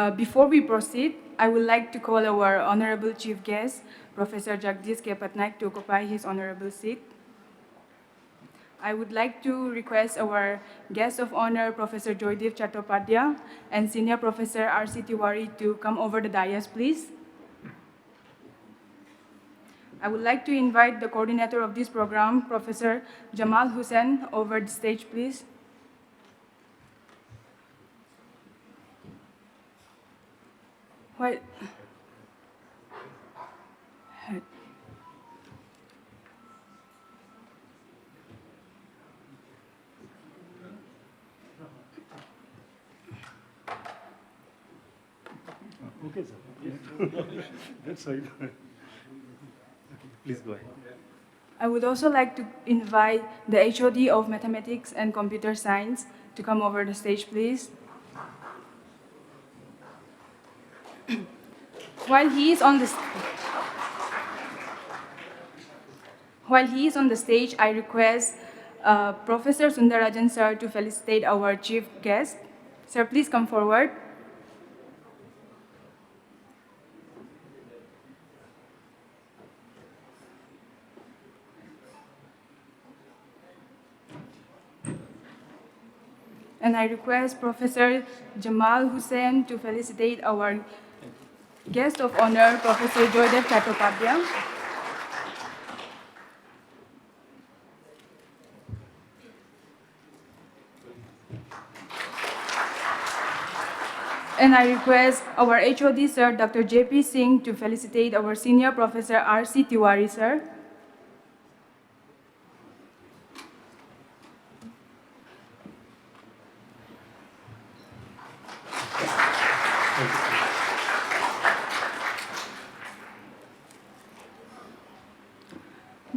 Before we proceed, I would like to call our honorable chief guest, Professor Jagdish K. Patnaik, to occupy his honorable seat. I would like to request our guest of honor, Professor Joydeep Chattopadhyay, and Senior Professor R.C. Tiwari to come over the dais, please. I would like to invite the coordinator of this program, Professor Jamal Hussain, over the stage, please. While Okay, sir. That's right. Please go ahead. I would also like to invite the HOD of Mathematics and Computer Science to come over the stage, please. While he is on the stage, I request Professor Sundarajan sir to felicitate our chief guest. Sir, please come forward. And I request Professor Jamal Hussain to felicitate our guest of honor, Professor Joydeep Chattopadhyay. And I request our HOD, sir, Dr. J.P. Singh, to felicitate our senior professor, R.C. Tiwari, sir.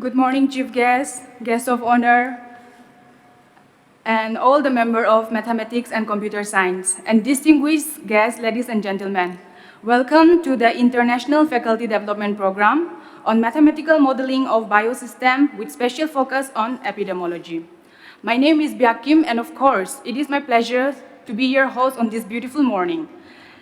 Good morning, chief guest, guest of honor, and all the members of Mathematics and Computer Science, and distinguished guests, ladies and gentlemen. Welcome to the International Faculty Development Program on Mathematical Modeling of Biosystems with special focus on epidemiology. My name is Byakim, and of course, it is my pleasure to be your host on this beautiful morning.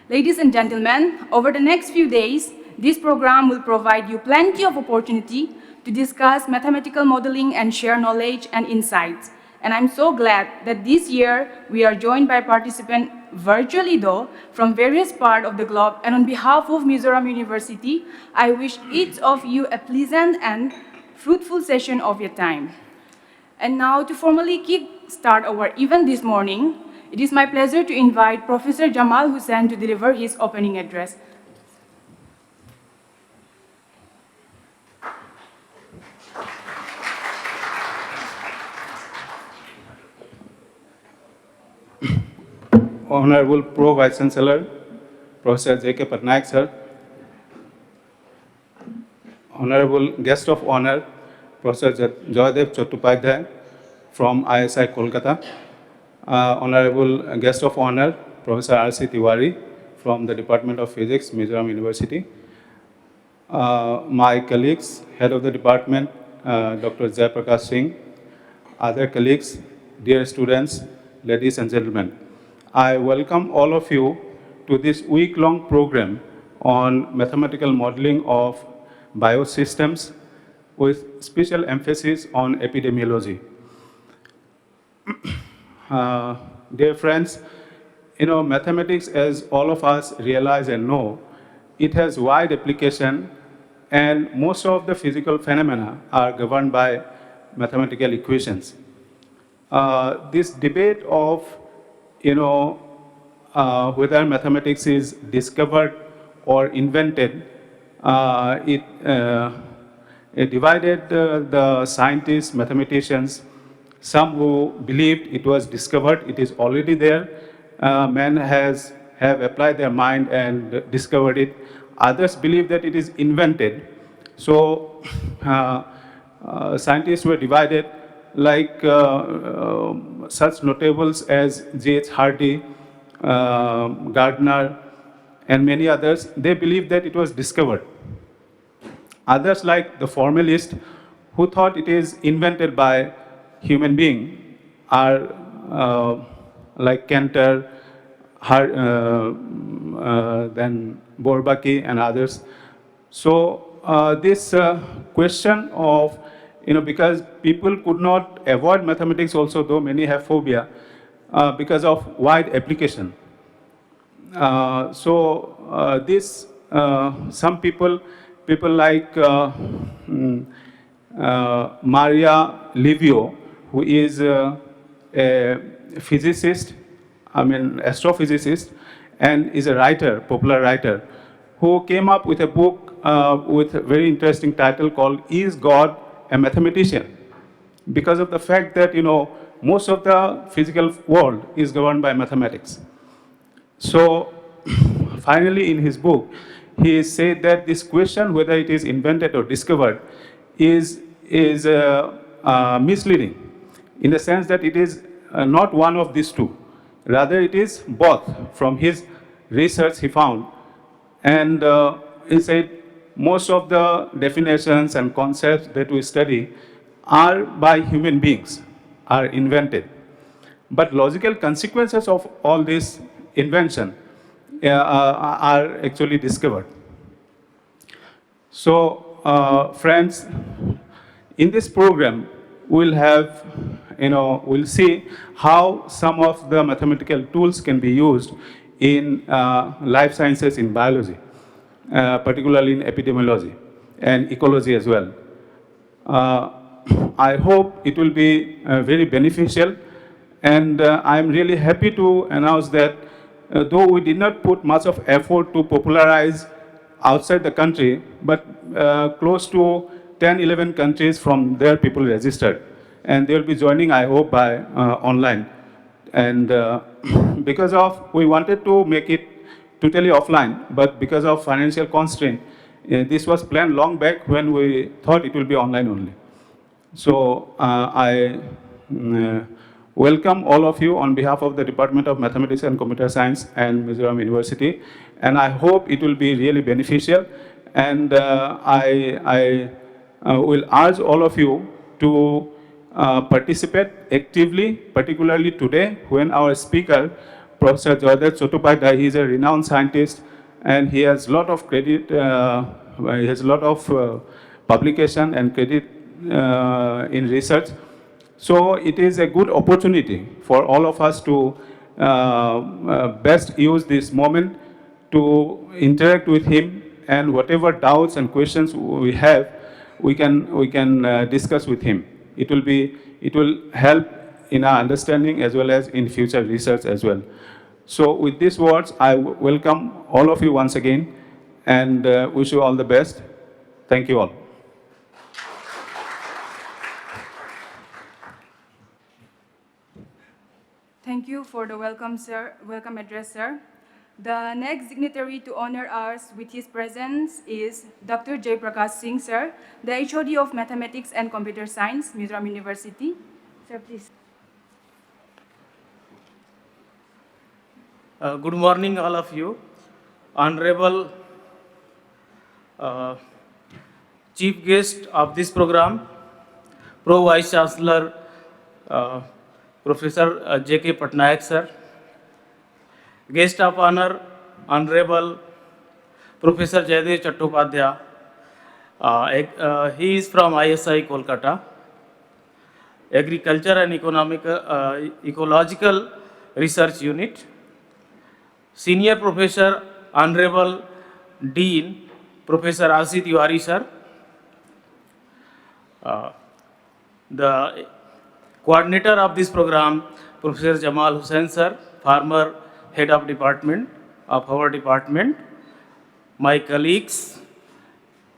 Ladies and gentlemen, over the next few days, this program will provide you plenty of opportunity to discuss mathematical modeling and share knowledge and insights. And I'm so glad that this year we are joined by participants virtually though from various parts of the globe. And on behalf of Mizoram University, I wish each of you a pleasant and fruitful session of your time. And now to formally kick start our event this morning, it is my pleasure to invite Professor Jamal Hussain to deliver his opening address. Honorable Pro Vice Chancellor, Professor J.K. Patnaik, sir. Honorable Guest of Honor, Professor Joydeep Chattopadhyay from ISI Kolkata. Honorable Guest of Honor, Professor R.C. Tiwari from the Department of Physics, Mizoram University. My colleagues, Head of the Department, Dr. Jaiprakash Singh, other colleagues, dear students, ladies and gentlemen. I welcome all of you to this week-long program on mathematical modeling of biosystems with special emphasis on epidemiology. Dear friends, mathematics, as all of us realize and know, it has wide application, and most of the physical phenomena are governed by mathematical equations. This debate of whether mathematics is discovered or invented, it divided the scientists, mathematicians, some who believed it was discovered, it is already there, men have applied their mind and discovered it. Others believe that it is invented. So scientists were divided, like such notables as J.H. Hardy, Gardner, and many others. They believe that it was discovered. Others, like the formalists, who thought it is invented by human being, are like Cantor, then Bourbaki and others. So this question of, because people could not avoid mathematics also, though many have phobia, because of wide application. This some people like Maria Livio, who is a physicist, astrophysicist, and is a writer, popular writer, who came up with a book with a very interesting title called "Is God a Mathematician?" Because of the fact that most of the physical world is governed by mathematics. So finally, in his book, he said that this question, whether it is invented or discovered, is misleading, in the sense that it is not one of these two. Rather, it is both. From his research, he found, and he said most of the definitions and concepts that we study are by human beings, are invented. But logical consequences of all this invention are actually discovered. So, friends, in this program, we'll have, we'll see how some of the mathematical tools can be used in life sciences in biology, particularly in epidemiology and ecology as well. I hope it will be very beneficial, and I'm really happy to announce that though we did not put much of effort to popularize outside the country, but close to 10, 11 countries from there people registered. And they'll be joining, I hope, by online. And because of, we wanted to make it totally offline, but because of financial constraint, this was planned long back when we thought it will be online only. So I welcome all of you on behalf of the Department of Mathematics and Computer Science and Mizoram University, and I hope it will be really beneficial. And I will urge all of you to participate actively, particularly today when our speaker, Professor Joydev Chattopadhyay, he is a renowned scientist, and he has a lot of credit, he has a lot of publication and credit in research. So it is a good opportunity for all of us to best use this moment to interact with him, and whatever doubts and questions we have, we can discuss with him. It will help in our understanding as well as in future research as well. So with these words, I welcome all of you once again, and wish you all the best. Thank you all. Thank you for the welcome, sir. Welcome address, sir. The next dignitary to honor us with his presence is Dr. Jay Prakash Singh, sir, the HOD of Mathematics and Computer Science, Mizoram University. Sir, please. Good morning, all of you. Honorable Chief Guest of this program, Pro Vice Chancellor, Professor J.K. Patnaik, sir. Guest of honor, Honorable Professor Joydev Chattopadhyay. He is from ISI Kolkata. Agriculture and Ecological Research Unit. Senior Professor, Honorable Dean, Professor Ashi Tiwari, sir. The coordinator of this program, Professor Jamal Hussain, sir, former head of department of our department. My colleagues,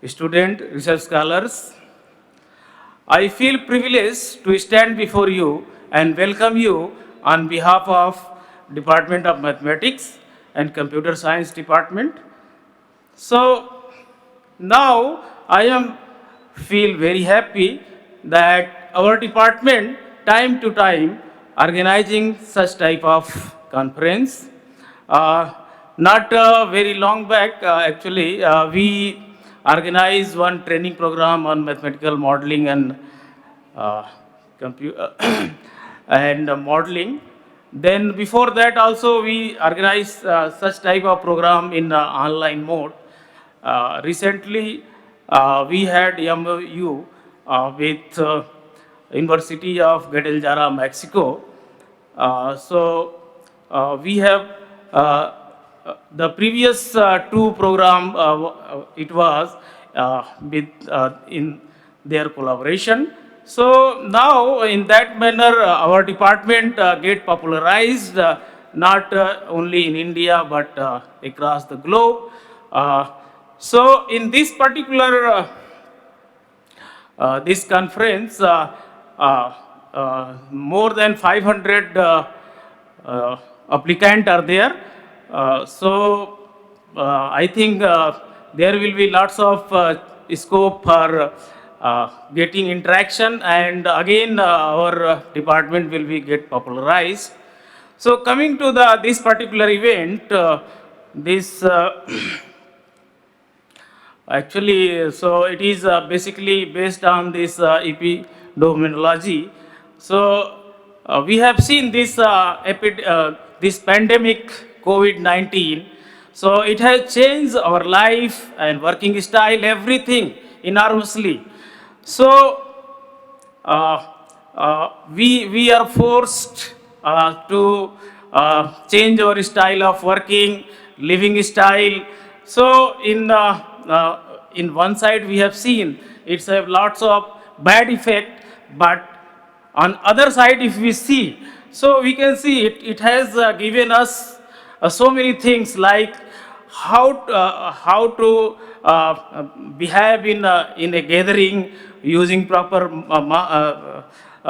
students, research scholars, I feel privileged to stand before you and welcome you on behalf of Department of Mathematics and Computer Science Department. So now I feel very happy that our department time to time organizing such type of conference. Not very long back, actually, we organized one training program on mathematical modeling and and modeling. Then before that also we organized such type of program in online mode. Recently we had MOU with University of Guadalajara, Mexico. We have the previous two program, it was with in their collaboration. So now in that manner our department get popularized not only in India but across the globe. So in this particular this conference, more than 500 applicants are there. I think there will be lots of scope for getting interaction, and again our department will be get popularized. So coming to this particular event, this actually, so it is basically based on this epidemiology. So we have seen this this pandemic COVID-19. So it has changed our life and working style, everything enormously. So we are forced to change our style of working, living style. So in one side we have seen it's have lots of bad effect, but on other side if we see, so we can see it has given us so many things like how to behave in a gathering using proper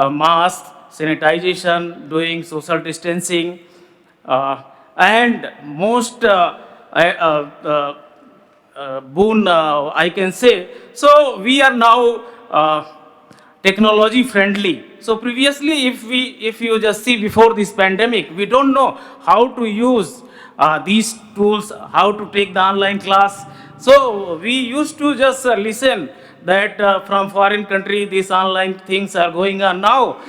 mask, sanitization, doing social distancing, and most boon I can say. So we are now technology friendly. So previously, if you just see before this pandemic, we don't know how to use these tools, how to take the online class. So we used to just listen that from foreign country these online things are going on. Now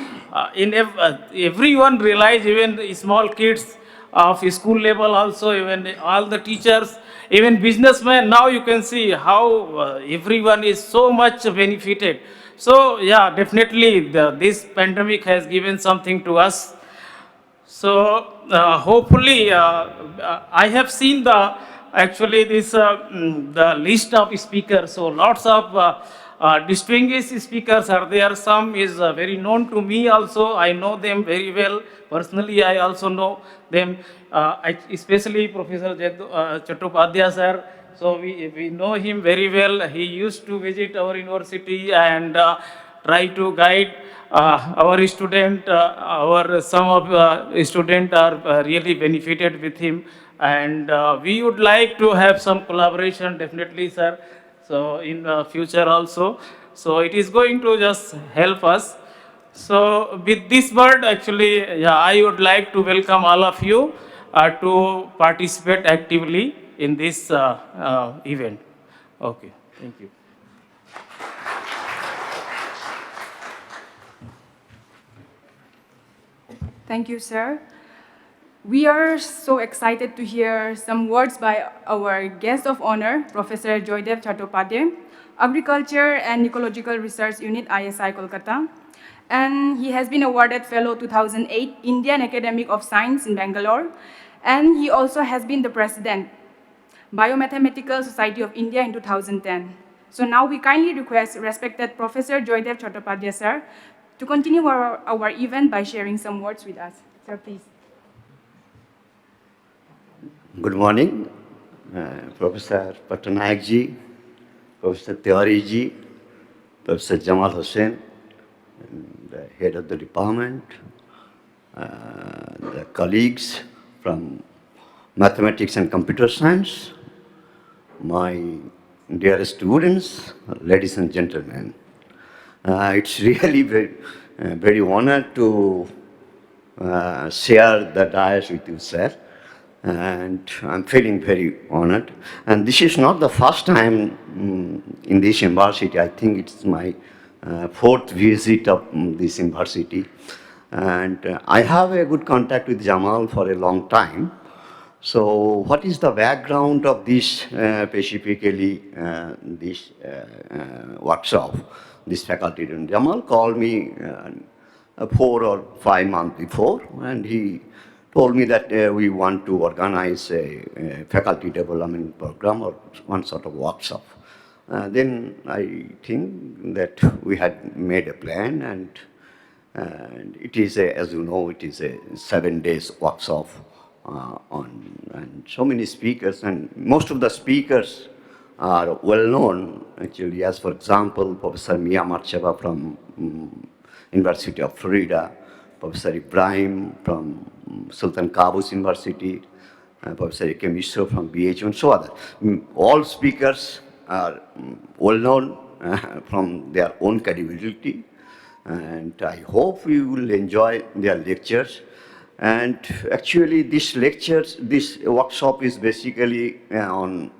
everyone realize, even the small kids of school level also, even all the teachers, even businessmen, now you can see how everyone is so much benefited. So yeah, definitely this pandemic has given something to us. So hopefully I have seen actually this the list of speakers. So lots of distinguished speakers are there. Some is very known to me also. I know them very well. Personally, I also know them, especially Professor Chattopadhyay sir. So we know him very well. He used to visit our university and try to guide our student. Some of student are really benefited with him, and we would like to have some collaboration, definitely, sir. So in future also. So it is going to just help us. So with this word, actually, yeah, I would like to welcome all of you to participate actively in this event. Okay, thank you. Thank you, sir. We are so excited to hear some words by our guest of honor, Professor Joydev Chattopadhyay, Agriculture and Ecological Research Unit, ISI, Kolkata. And he has been awarded Fellow 2008 Indian Academy of Science in Bangalore. And he also has been the President, Biomathematical Society of India in 2010. So now we kindly request respected Professor Joydev Chattopadhyay, sir, to continue our event by sharing some words with us. Sir, please. Good morning, Professor Patnaik ji, Professor Tiwari ji, Professor Jamal Hussain, the head of the department, the colleagues from mathematics and computer science, my dear students, ladies and gentlemen. It's really very honored to share the dais with you, sir. And I'm feeling very honored. And this is not the first time in this university. I think it's my fourth visit of this university. And I have a good contact with Jamal for a long time. So what is the background of this, specifically this workshop, this faculty? Jamal called me 4 or 5 months before, and he told me that we want to organize a faculty development program or one sort of workshop. Then I think that we had made a plan, and it is a, as you know, it is a 7 days workshop and so many speakers, and most of the speakers are well known actually, as for example, Professor Mia Marcheva from University of Florida, Professor Ibrahim from Sultan Qaboos University, Professor Ike Misro from BHU, and so other. All speakers are well known from their own credibility, and I hope you will enjoy their lectures. And actually, this workshop is basically on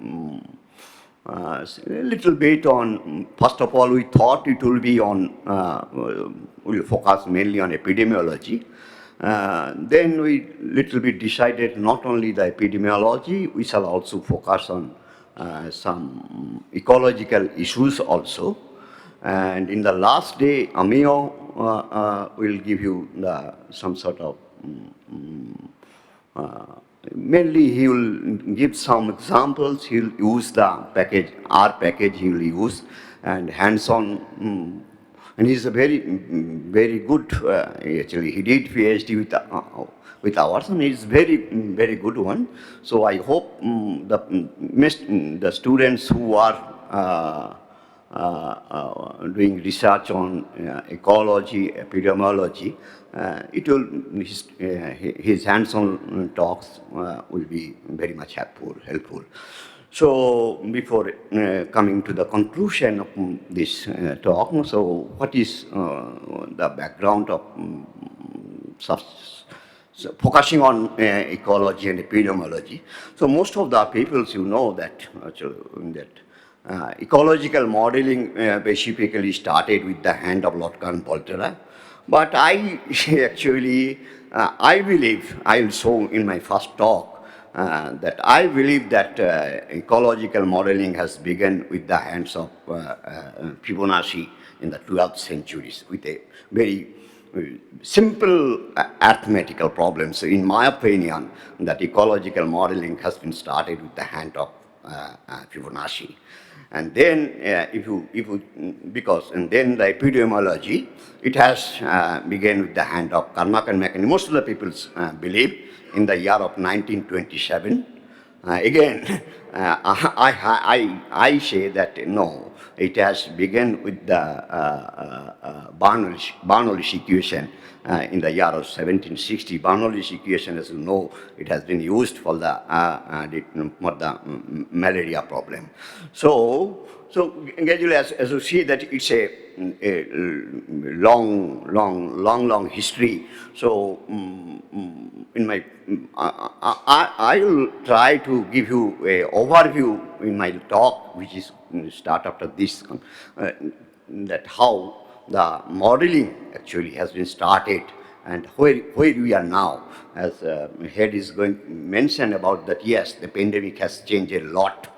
a little bit on, first of all, we thought it will be on, we'll focus mainly on epidemiology. Then we little bit decided not only the epidemiology, we shall also focus on some ecological issues also. And in the last day, Amio will give you some sort of mainly he will give some examples. He'll use the package, R package he will use, and hands-on. And he's a very good, actually, he did PhD with ours, and he's very good one. So I hope the students who are doing research on ecology, epidemiology, his hands-on talks will be very much helpful. So before coming to the conclusion of this talk, so what is the background of focusing on ecology and epidemiology? So most of the people, you know that ecological modeling basically started with the hand of Lord Volterra. But I actually, I believe, I'll show in my first talk, that I believe that ecological modeling has begun with the hands of Fibonacci in the 12th centuries with a very simple arithmetical problem. So in my opinion, that ecological modeling has been started with the hand of Fibonacci. And then, and then the epidemiology, it has begun with the hand of Carmack and McKinney. Most of the people believe in the year of 1927. Again, I say that no, it has begun with the Bernoulli's equation in the year of 1760. Bernoulli's equation, as you know, it has been used for the malaria problem. So gradually, as you see, that it's a long history. So in my, I will try to give you an overview in my talk, which is start after this, that how the modeling actually has been started and where we are now. As Head is going to mention about that, yes, the pandemic has changed a lot.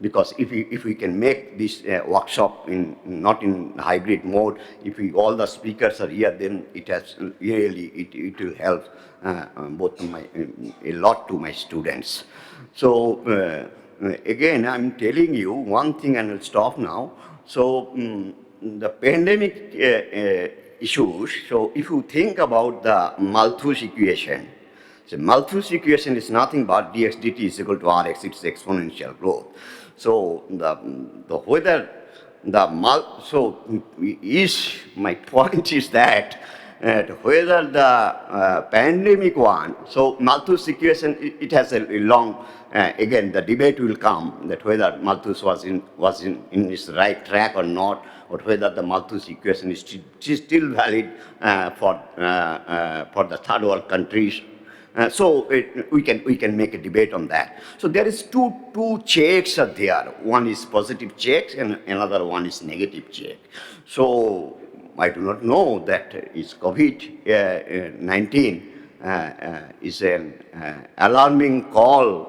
Because if we can make this workshop not in hybrid mode, if all the speakers are here, then it has really it will help both a lot to my students. So again, I'm telling you one thing, and I'll stop now. So the pandemic issues. So if you think about the Malthus equation. So Malthus equation is nothing but dx dt is equal to rx, it's exponential growth. So my point is that whether the pandemic one, so Malthus equation, it has a long, again the debate will come that whether Malthus was in his right track or not, or whether the Malthus equation is still valid for the third world countries. So we can make a debate on that. So there is two checks are there. One is positive checks and another one is negative check. So I do not know that is COVID-19 is an alarming call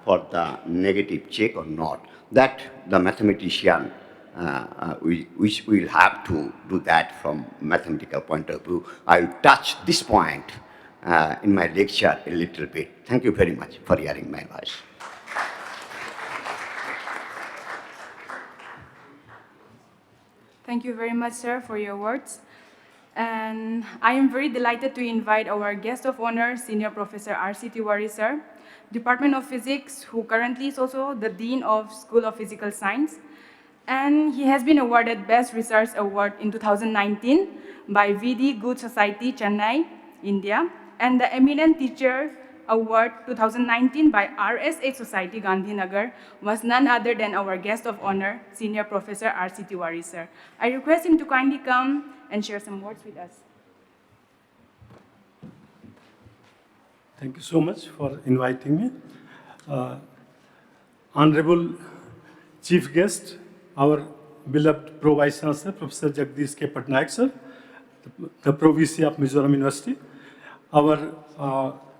for the negative check or not. That the mathematician, we will have to do that from mathematical point of view. I will touch this point in my lecture a little bit. Thank you very much for hearing my voice. Thank you very much, sir, for your words. And I am very delighted to invite our guest of honor, Senior Professor R.C. Tiwari, sir, Department of Physics, who currently is also the Dean of School of Physical Science. And he has been awarded Best Research Award in 2019 by VD Good Society, Chennai, India, and the Eminent Teacher Award 2019 by RSH Society, Gandhinagar, was none other than our guest of honor, Senior Professor R.C. Tiwari, sir. I request him to kindly come and share some words with us. Thank you so much for inviting me. Honorable Chief Guest, our beloved Pro Vice Chancellor, Professor Jagdish K. Patnaik, sir, the Pro VC of Mizoram University. Our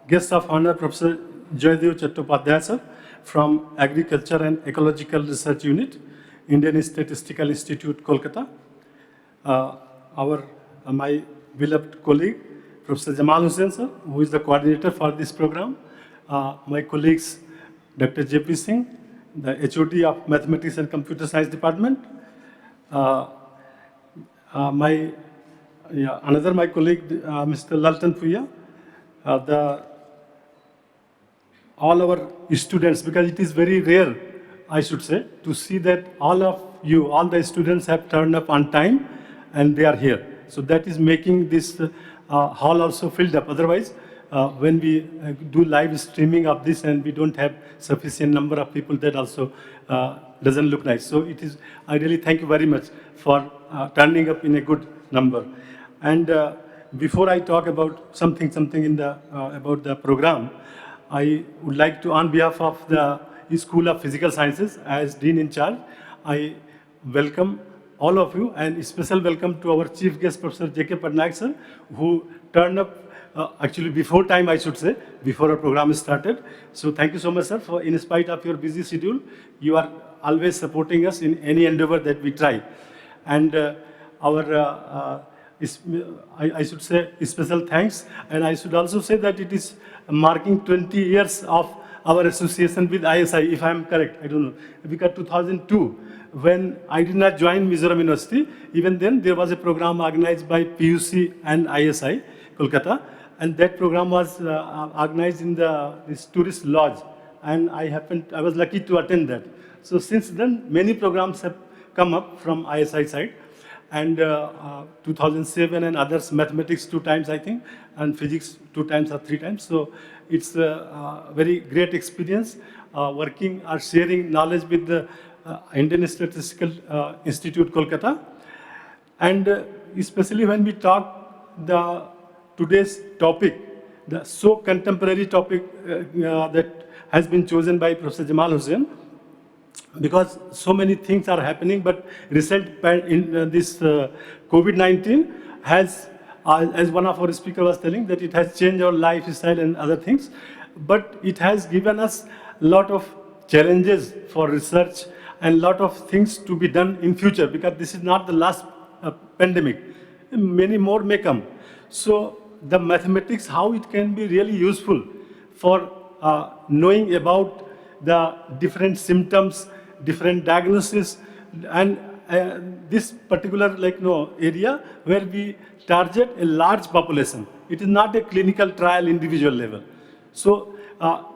guest of honor, Professor Joydev Chattopadhyay, sir, from Agriculture and Ecological Research Unit, Indian Statistical Institute, Kolkata. My beloved colleague, Professor Jamal Hussain, sir, who is the coordinator for this program. My colleagues, Dr. J.P. Singh, the HOD of Mathematics and Computer Science Department. Another my colleague, Mr. Laltan Puya, all our students, because it is very rare, I should say, to see that all of you, all the students have turned up on time and they are here. So that is making this hall also filled up. Otherwise, when we do live streaming of this and we don't have sufficient number of people, that also doesn't look nice. So it is, I really thank you very much for turning up in a good number. And before I talk about something in the, about the program, I would like to, on behalf of the School of Physical Sciences, as Dean in charge, I welcome all of you, and a special welcome to our chief guest, Professor J.K. Patnaik, sir, who turned up actually before time, I should say, before our program started. So thank you so much, sir, for in spite of your busy schedule, you are always supporting us in any endeavor that we try. And I should say special thanks, and I should also say that it is marking 20 years of our association with ISI, if I am correct, I don't know, because 2002, when I did not join Mizoram University, even then there was a program organized by PUC and ISI, Kolkata, and that program was organized in this tourist lodge, and I was lucky to attend that. So since then, many programs have come up from ISI side, and 2007 and others, mathematics 2 times, I think, and physics 2 times or 3 times. So it's a very great experience working or sharing knowledge with the Indian Statistical Institute, Kolkata. And especially when we talk today's topic, the so contemporary topic that has been chosen by Professor Jamal Hussain, because so many things are happening, but recent in this COVID-19 has, as one of our speakers was telling, that it has changed our lifestyle and other things, but it has given us a lot of challenges for research and a lot of things to be done in future, because this is not the last pandemic. Many more may come. So the mathematics, how it can be really useful for knowing about the different symptoms, different diagnosis, and this particular area where we target a large population. It is not a clinical trial individual level. So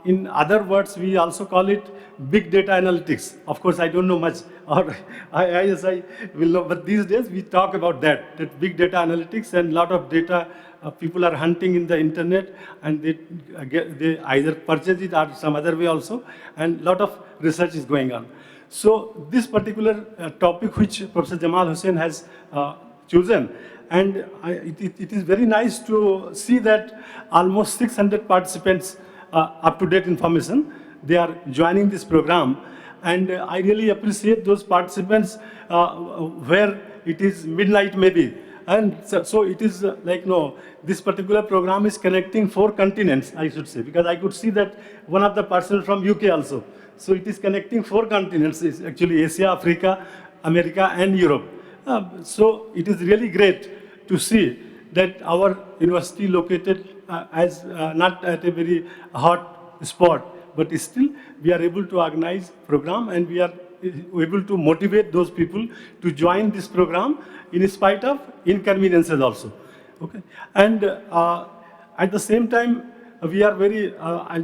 in other words, we also call it big data analytics. Of course, I don't know much, or I will know, but these days we talk about that big data analytics, and a lot of data people are hunting in the internet, and they either purchase it or some other way also, and a lot of research is going on. So this particular topic which Professor Jamal Hussain has chosen, and it is very nice to see that almost 600 participants, up-to-date information, they are joining this program. And I really appreciate those participants where it is midnight maybe. And so it is like, no, this particular program is connecting 4 continents, I should say, because I could see that one of the persons from UK also. So it is connecting 4 continents, it's actually Asia, Africa, America, and Europe. So it is really great to see that our university located as not at a very hot spot, but still we are able to organize program, and we are able to motivate those people to join this program in spite of inconveniences also. Okay, and at the same time, we are very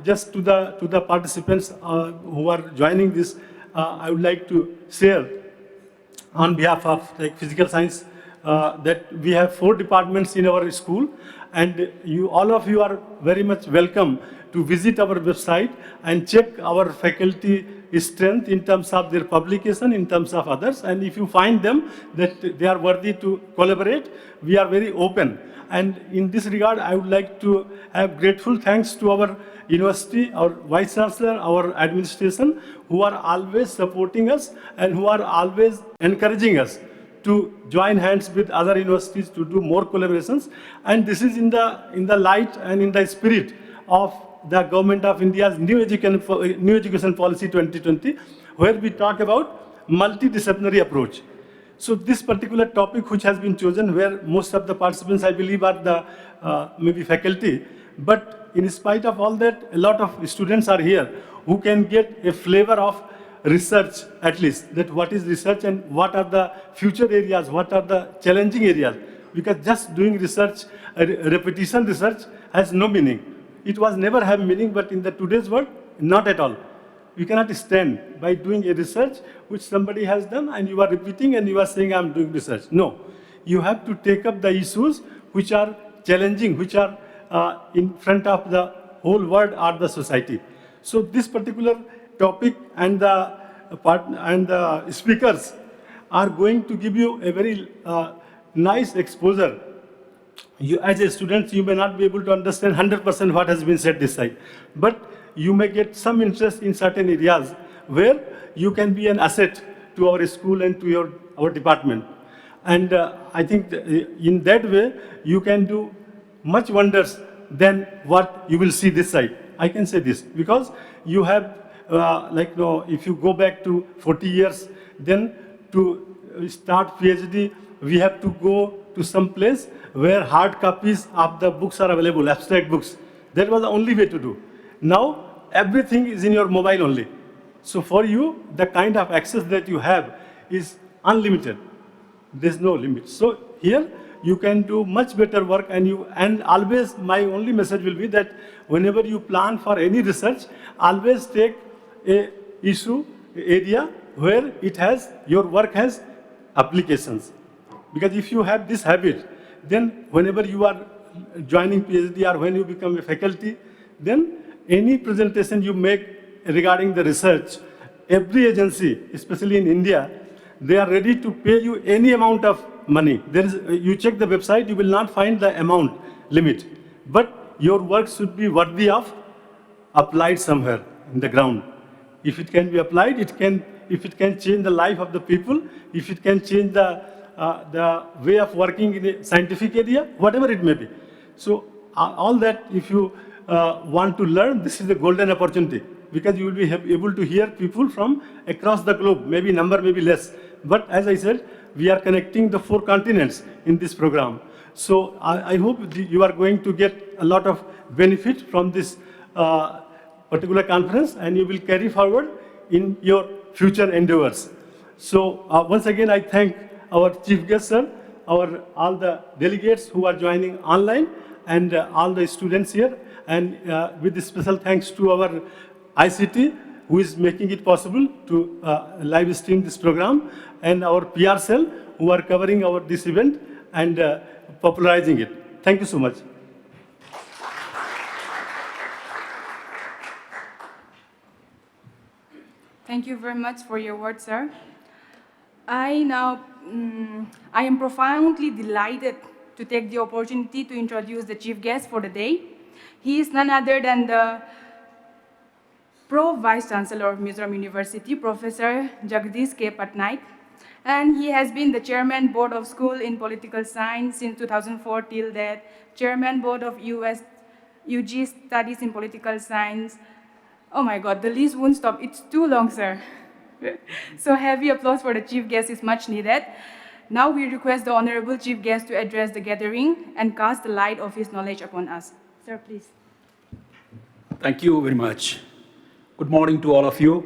just to the participants who are joining this. I would like to share on behalf of like physical science that we have 4 departments in our school, and all of you are very much welcome to visit our website and check our faculty strength in terms of their publication, in terms of others. And if you find them that they are worthy to collaborate, we are very open. And in this regard, I would like to have grateful thanks to our university, our vice chancellor, our administration, who are always supporting us and who are always encouraging us to join hands with other universities to do more collaborations. And this is in the light and in the spirit of the Government of India's New Education Policy 2020, where we talk about multidisciplinary approach. So this particular topic which has been chosen, where most of the participants, I believe, are the maybe faculty, but in spite of all that, a lot of students are here who can get a flavor of research, at least, that what is research and what are the future areas, what are the challenging areas. Because just doing research, repetition research has no meaning. It was never have meaning, but in the today's world, not at all. You cannot stand by doing a research which somebody has done and you are repeating and you are saying, I'm doing research. No, you have to take up the issues which are challenging, which are in front of the whole world or the society. So this particular topic and the speakers are going to give you a very nice exposure. You, as a student, you may not be able to understand 100% what has been said this side, but you may get some interest in certain areas where you can be an asset to our school and to our department. And I think in that way, you can do much wonders than what you will see this side. I can say this because you have, if you go back to 40 years, then to start PhD, we have to go to some place where hard copies of the books are available, abstract books. That was the only way to do. Now, everything is in your mobile only. So for you, the kind of access that you have is unlimited. There's no limit. So here, you can do much better work, and always my only message will be that whenever you plan for any research, always take a issue, area where your work has applications. Because if you have this habit, then whenever you are joining PhD or when you become a faculty, then any presentation you make regarding the research, every agency, especially in India, they are ready to pay you any amount of money. You check the website, you will not find the amount limit. But your work should be worthy of applied somewhere in the ground. If it can be applied, if it can change the life of the people, if it can change the way of working in a scientific area, whatever it may be. So all that, if you want to learn, this is a golden opportunity, because you will be able to hear people from across the globe, maybe number may be less. But as I said, we are connecting the 4 continents in this program. So I hope you are going to get a lot of benefit from this particular conference, and you will carry forward in your future endeavors. So once again, I thank our chief guest, sir, all the delegates who are joining online, and all the students here, and with special thanks to our ICT, who is making it possible to live stream this program, and our PR cell, who are covering this event and popularizing it. Thank you so much. Thank you very much for your words, sir. I am profoundly delighted to take the opportunity to introduce the chief guest for the day. He is none other than the Pro Vice Chancellor of Mizoram University, Professor Jagdish K. Patnaik. And he has been the chairman board of school in political science since 2004 till that, chairman board of US UG studies in political science. Oh my God, the list won't stop. It's too long, sir. So heavy applause for the chief guest is much needed. Now we request the honorable chief guest to address the gathering and cast the light of his knowledge upon us. Sir, please. Thank you very much. Good morning to all of you.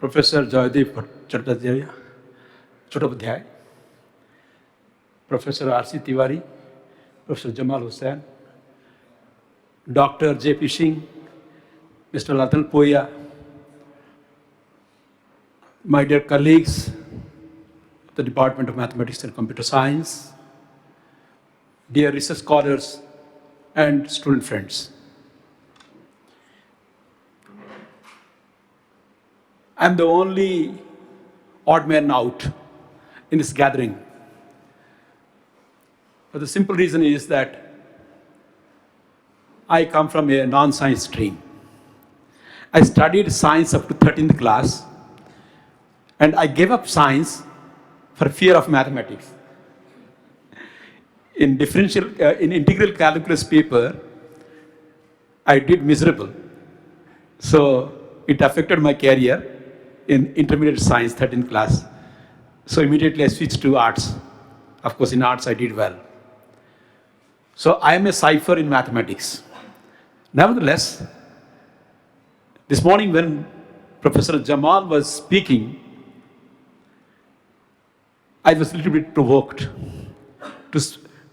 Professor Joydeep Chattopadhyay, Professor R.C. Tiwari, Professor Jamal Hussain, Dr. J.P. Singh, Mr. Latan Poya, my dear colleagues of the Department of Mathematics and Computer Science, dear research scholars and student friends. I'm the only odd man out in this gathering. But the simple reason is that I come from a non-science stream. I studied science up to 13th class, and I gave up science for fear of mathematics. In integral calculus paper, I did miserable. So it affected my career in intermediate science, 13th class. So immediately I switched to arts. Of course, in arts I did well. So I am a cipher in mathematics. Nevertheless, this morning when Professor Jamal was speaking, I was a little bit provoked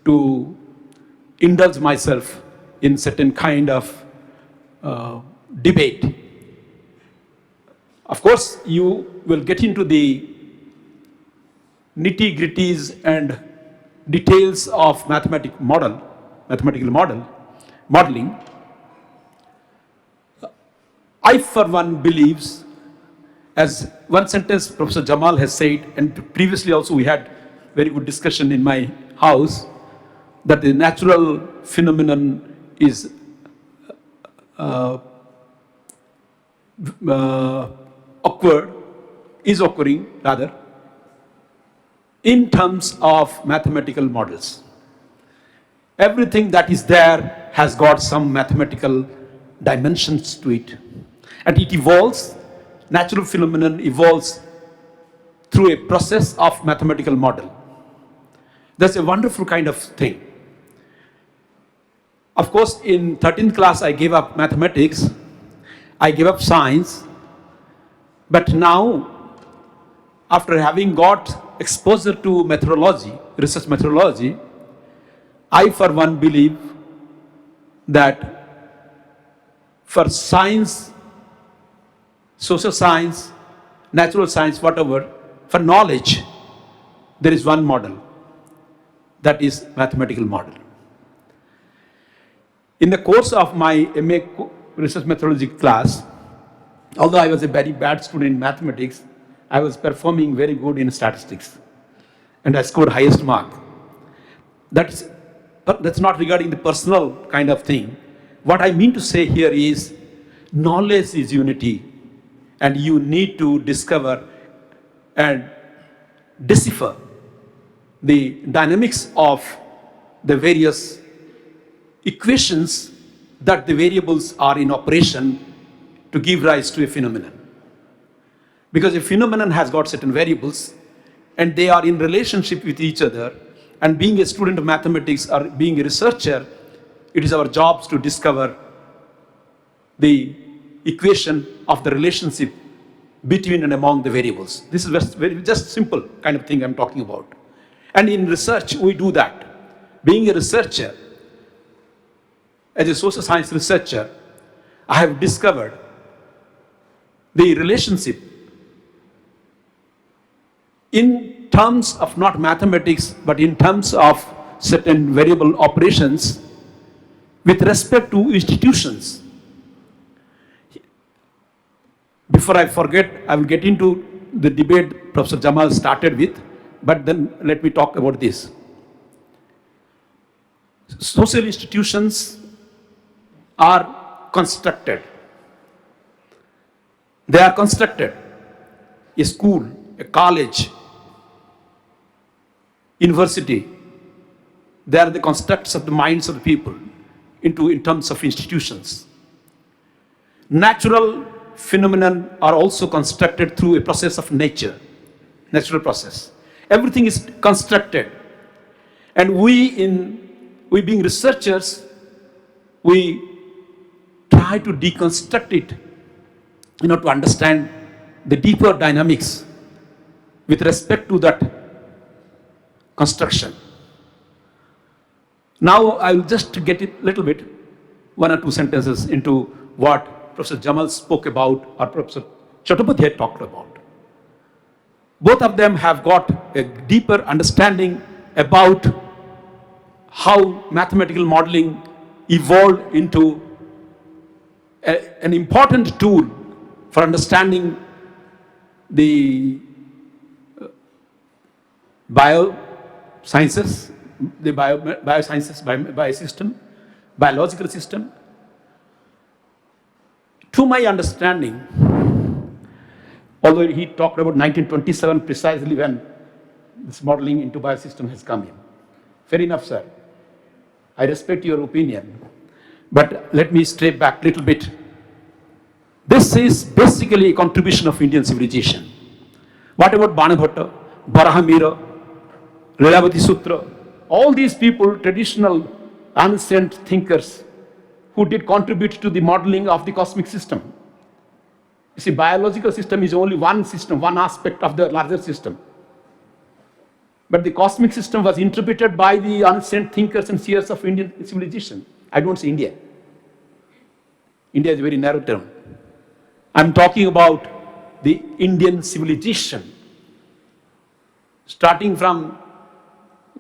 to indulge myself in certain kind of debate. Of course, you will get into the nitty-gritties and details of mathematical modeling. I, for one, believes, as one sentence Professor Jamal has said, and previously also we had very good discussion in my house, that the natural phenomenon is occurring in terms of mathematical models. Everything that is there has got some mathematical dimensions to it. And it evolves, natural phenomenon evolves through a process of mathematical model. That's a wonderful kind of thing. Of course, in 13th class, I gave up mathematics, I gave up science, but now, after having got exposure to methodology, research methodology, I, for one, believe that for science, social science, natural science, whatever, for knowledge, there is one model, that is mathematical model. In the course of my MA research methodology class, although I was a very bad student in mathematics, I was performing very good in statistics, and I scored highest mark. That's not regarding the personal kind of thing. What I mean to say here is, knowledge is unity, and you need to discover and decipher the dynamics of the various equations that the variables are in operation to give rise to a phenomenon. Because a phenomenon has got certain variables and they are in relationship with each other, and being a student of mathematics or being a researcher, it is our jobs to discover the equation of the relationship between and among the variables. This is just simple kind of thing I'm talking about. And in research, we do that. Being a researcher, as a social science researcher, I have discovered the relationship in terms of not mathematics, but in terms of certain variable operations with respect to institutions. Before I forget, I will get into the debate Professor Jamal started with, but then let me talk about this. Social institutions are constructed. They are constructed. a school, a college, university, they are the constructs of the minds of the people in terms of institutions. Natural phenomena are also constructed through a process of nature, natural process. Everything is constructed. And we being researchers, we try to deconstruct it, to understand the deeper dynamics with respect to that construction. Now I will just get it a little bit, one or two sentences into what Professor Jamal spoke about or Professor Chattopadhyay talked about. Both of them have got a deeper understanding about how mathematical modeling evolved into an important tool for understanding the biosciences, biosystem, biological system. To my understanding, although he talked about 1927 precisely when this modeling into biosystem has come in. Fair enough, sir. I respect your opinion. But let me stray back a little bit. This is basically a contribution of Indian civilization. What about Banabhatta, Barahamira, Lilavati Sutra? All these people, traditional ancient thinkers who did contribute to the modeling of the cosmic system. You see, biological system is only one system, one aspect of the larger system. But the cosmic system was interpreted by the ancient thinkers and seers of Indian civilization. I don't say India. India is a very narrow term. I'm talking about the Indian civilization, starting from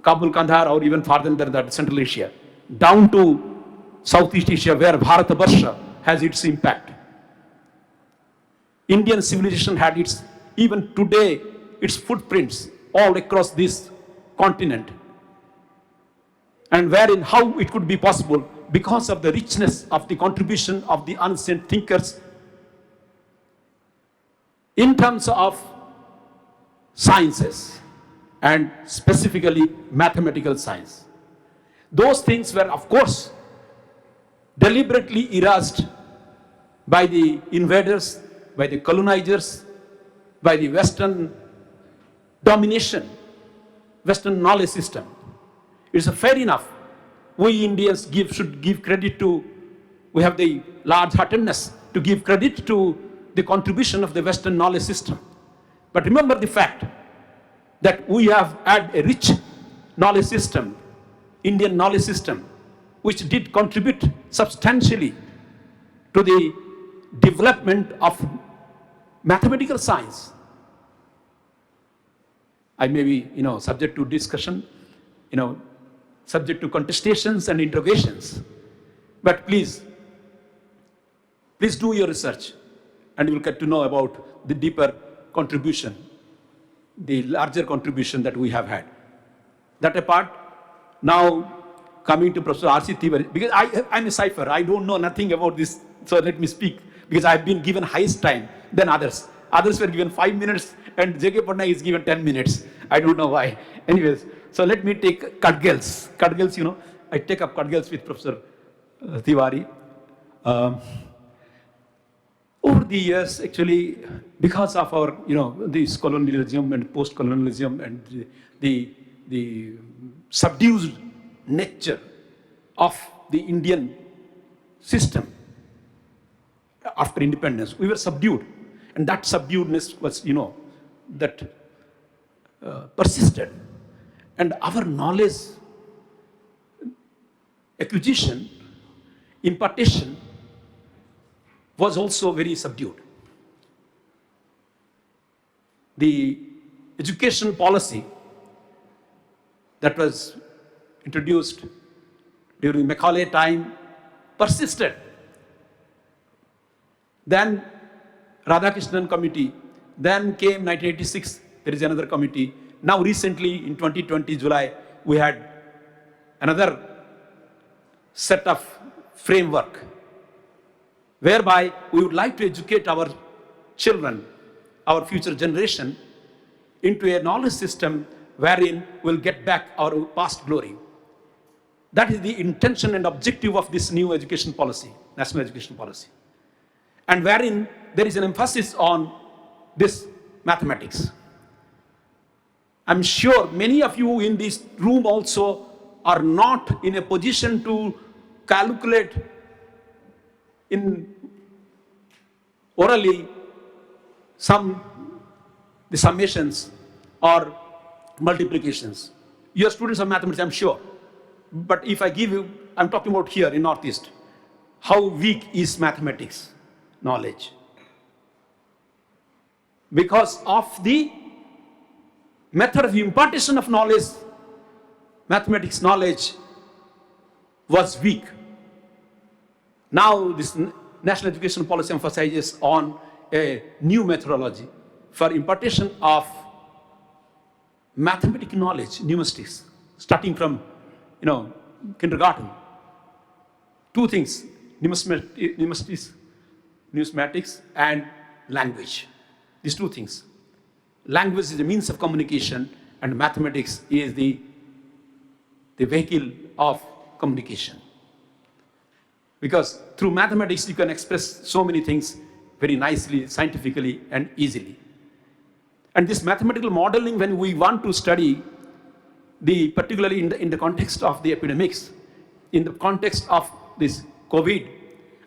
Kabul, Kandahar, or even farther than that, Central Asia, down to Southeast Asia, where Bharatabarsha has its impact. Indian civilization had its, even today, its footprints all across this continent. And wherein, how it could be possible, because of the richness of the contribution of the ancient thinkers in terms of sciences, and specifically mathematical science. Those things were, of course, deliberately erased by the invaders, by the colonizers, by the Western domination, Western knowledge system. It's fair enough. We Indians should give credit to, we have the large-heartedness to give credit to the contribution of the Western knowledge system. But remember the fact that we have had a rich knowledge system, Indian knowledge system, which did contribute substantially to the development of mathematical science. I may be, subject to discussion, subject to contestations and interrogations. But please do your research, and you will get to know about the deeper contribution, the larger contribution that we have had. That apart, now coming to Professor R.C. Tiwari, because I'm a cipher, I don't know nothing about this, so let me speak, because I've been given highest time than others. Others were given 5 minutes, and J.K. Patnaik is given 10 minutes. I don't know why. Anyways, so let me take Kadgels. Kadgels, I take up Kadgels with Professor Tiwari. Over the years, actually, because of our, this colonialism and post-colonialism and the subdued nature of the Indian system after independence, we were subdued. And that subduedness was, that persisted. And our knowledge acquisition, impartation, was also very subdued. The education policy that was introduced during Macaulay time persisted. Then Radhakrishnan committee, then came 1986, there is another committee. Now recently in 2020 July, we had another set of framework whereby we would like to educate our children our future generation into a knowledge system wherein we'll get back our past glory. That is the intention and objective of this new education policy, national education policy. And wherein there is an emphasis on this mathematics. I'm sure many of you in this room also are not in a position to calculate in orally the summations or multiplications. You are students of mathematics, I'm sure. But if I give you, I'm talking about here in Northeast, how weak is mathematics knowledge? Because of the method of impartition of knowledge, mathematics knowledge was weak. Now this national education policy emphasizes on a new methodology for impartition of mathematical knowledge, numerics, starting from kindergarten. Two things, numismatics and language. These two things. Language is a means of communication and mathematics is the vehicle of communication. Because through mathematics you can express so many things very nicely, scientifically and easily. And this mathematical modeling, when we want to study, particularly in the context of the epidemics, in the context of this COVID,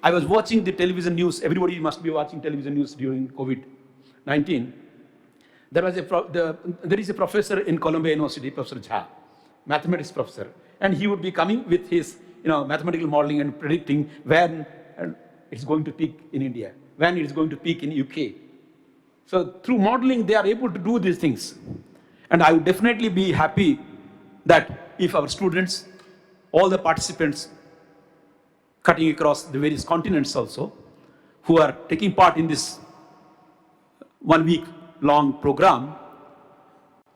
I was watching the television news. Everybody must be watching television news during COVID-19. There is a professor in Columbia University, Professor Jha, mathematics professor, and he would be coming with his mathematical modeling and predicting when it's going to peak in India, when it's going to peak in UK. So through modeling, they are able to do these things. And I would definitely be happy that if our students, all the participants cutting across the various continents also, who are taking part in this 1 week long program,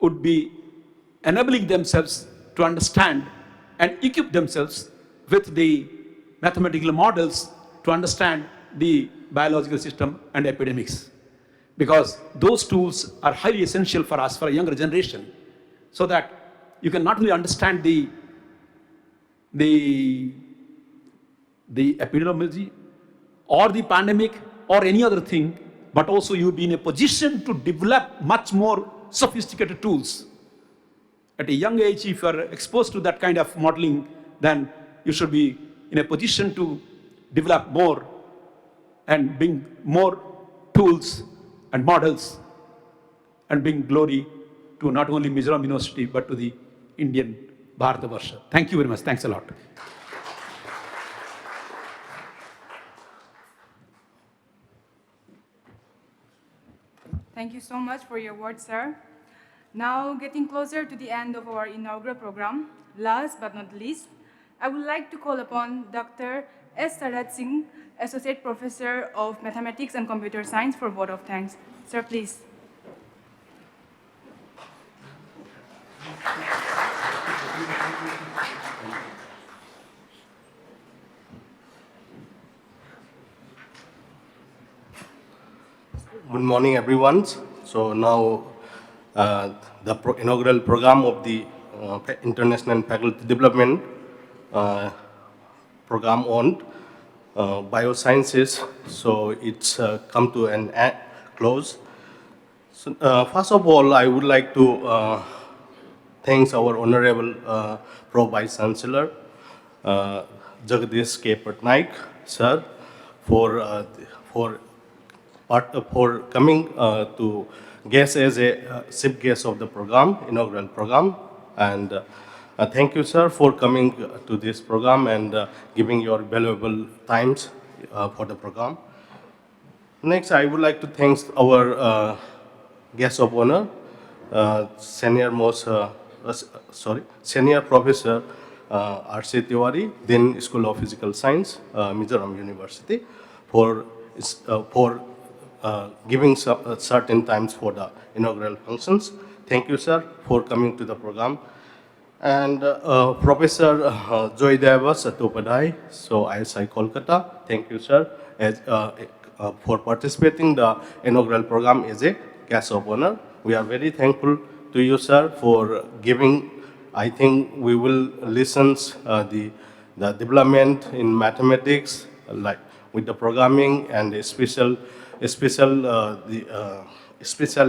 would be enabling themselves to understand and equip themselves with the mathematical models to understand the biological system and epidemics. Because those tools are highly essential for us, for a younger generation, so that you can not only understand the epidemiology or the pandemic or any other thing, but also you'll be in a position to develop much more sophisticated tools. At a young age, if you're exposed to that kind of modeling, then you should be in a position to develop more and bring more tools and models and bring glory to not only Mizoram University, but to the Indian Bharatavarsha. Thank you very much. Thanks a lot. Thank you so much for your words, sir. Now, getting closer to the end of our inaugural program, last but not least, I would like to call upon Dr. S. Sarat Singh, Associate Professor of Mathematics and Computer Science, for a vote of thanks. Sir, please. Good morning, everyone. So now the inaugural program of the International Faculty Development Program on Biosciences. So it's come to an close. So first of all, I would like to thank our Honorable Pro Vice Chancellor, Jagdish K. Patnaik, sir, for coming to guest as a chief guest of the program, inaugural program. And thank you, sir, for coming to this program and giving your valuable times for the program. Next, I would like to thank our guest of honor, Senior Professor R.C. Tiwari, Dean School of Physical Science, Mizoram University, for giving certain times for the inaugural functions. Thank you, sir, for coming to the program. And Professor Joydeva Sattopadhyay, so ISI Kolkata, thank you, sir, for participating the inaugural program as a guest of honor. We are very thankful to you, sir, for giving. I think we will listen the development in mathematics, like with the programming and especially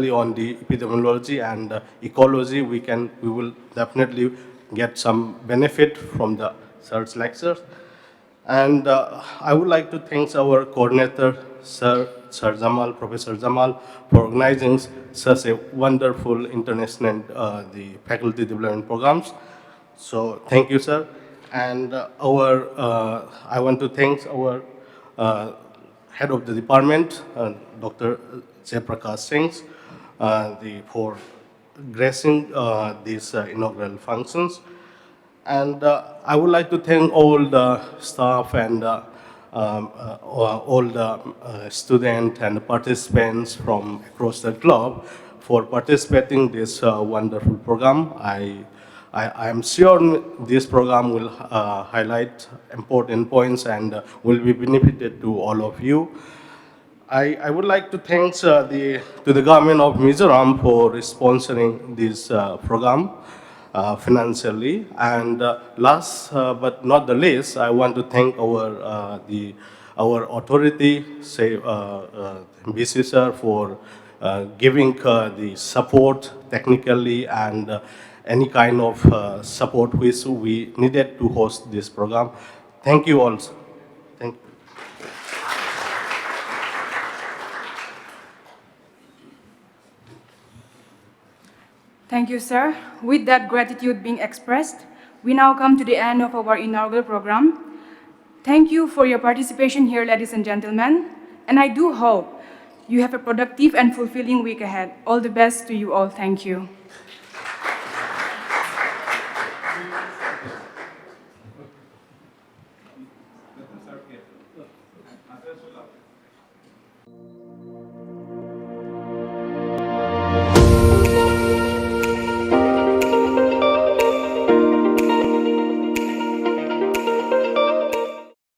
on the epidemiology and ecology. We will definitely get some benefit from the sir's lectures. And I would like to thank our coordinator, Sir Jamal, Professor Jamal, for organizing such a wonderful international the faculty development programs. So thank you, sir. And I want to thank our head of the department, Dr. Jayaprakash Singh, for gracing these inaugural functions. And I would like to thank all the staff and all the students and participants from across the globe for participating in this wonderful program. I am sure this program will highlight important points and will be benefited to all of you. I would like to thank to the government of Mizoram for sponsoring this program financially. And last but not the least, I want to thank our authority, say BC sir, for giving the support technically and any kind of support which we needed to host this program. Thank you all. Thank you. Thank you, sir. With that gratitude being expressed, we now come to the end of our inaugural program. Thank you for your participation here, ladies and gentlemen, and I do hope you have a productive and fulfilling week ahead. All the best to you all. Thank you.